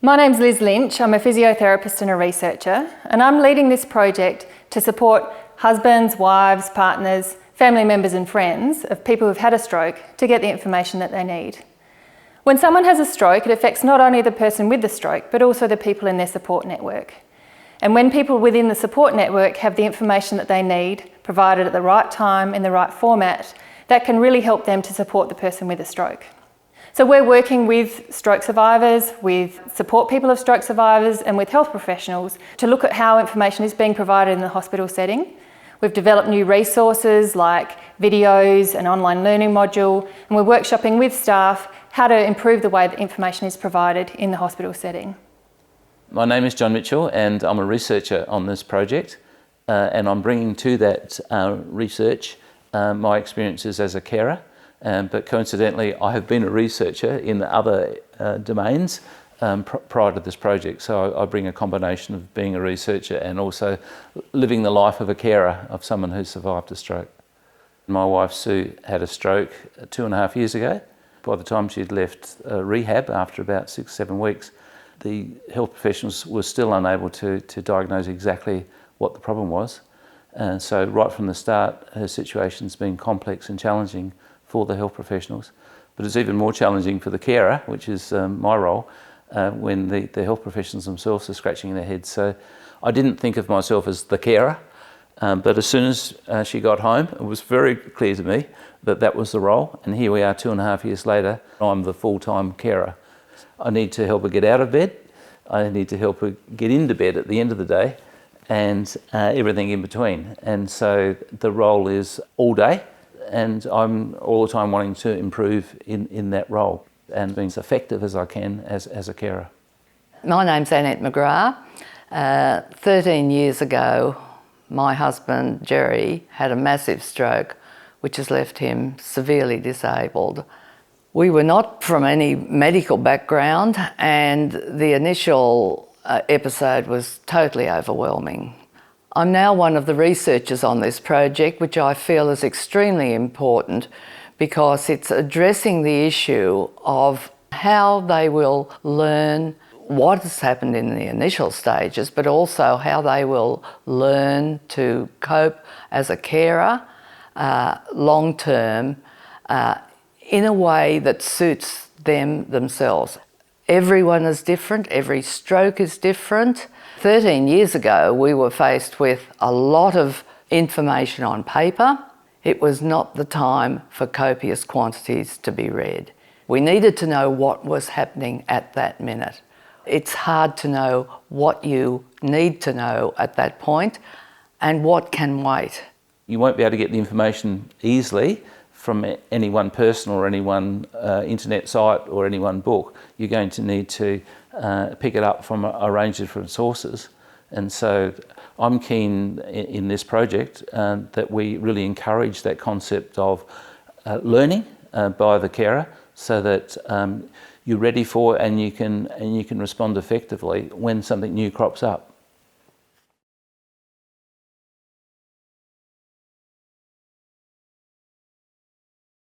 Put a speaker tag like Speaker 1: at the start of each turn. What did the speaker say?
Speaker 1: My name's Liz Lynch. I'm a physiotherapist and a researcher, and I'm leading this project to support husbands, wives, partners, family members and friends of people who've had a stroke to get the information that they need. When someone has a stroke, it affects not only the person with the stroke, but also the people in their support network. And when people within the support network have the information that they need, provided at the right time, in the right format, that can really help them to support the person with a stroke. So we're working with stroke survivors, with support people of stroke survivors, and with health professionals to look at how information is being provided in the hospital setting. We've developed new resources like videos, an online learning module, and we're workshopping with staff how to improve the way that information is provided in the hospital setting.
Speaker 2: My name is John Mitchell and I'm a researcher on this project, and I'm bringing to that research my experiences as a carer. But coincidentally, I have been a researcher in other domains prior to this project, so I bring a combination of being a researcher and also living the life of a carer of someone who survived a stroke. My wife Sue had a stroke 2.5 years ago. By the time she'd left rehab after about 6-7 weeks, the health professionals were still unable to diagnose exactly what the problem was. And so right from the start, her situation's been complex and challenging for the health professionals, but it's even more challenging for the carer, which is my role, when the health professionals themselves are scratching their heads. So I didn't think of myself as the carer, but as soon as she got home, it was very clear to me that that was the role, and here we are 2.5 years later, I'm the full-time carer. I need to help her get out of bed, I need to help her get into bed at the end of the day, and everything in between. And so the role is all day, and I'm all the time wanting to improve in that role and being as effective as I can as a carer.
Speaker 3: My name's Annette McGrath. 13 years ago, my husband Jerry had a massive stroke which has left him severely disabled. We were not from any medical background, and the initial episode was totally overwhelming. I'm now one of the researchers on this project, which I feel is extremely important because it's addressing the issue of how they will learn what has happened in the initial stages, but also how they will learn to cope as a carer long term in a way that suits themselves. Everyone is different, every stroke is different. 13 years ago, we were faced with a lot of information on paper. It was not the time for copious quantities to be read. We needed to know what was happening at that minute. It's hard to know what you need to know at that point and what can wait.
Speaker 2: You won't be able to get the information easily from any one person or any one internet site or any one book. You're going to need to pick it up from a range of different sources. And so I'm keen in this project that we really encourage that concept of learning by the carer, so that you're ready for and you can respond effectively when something new crops up.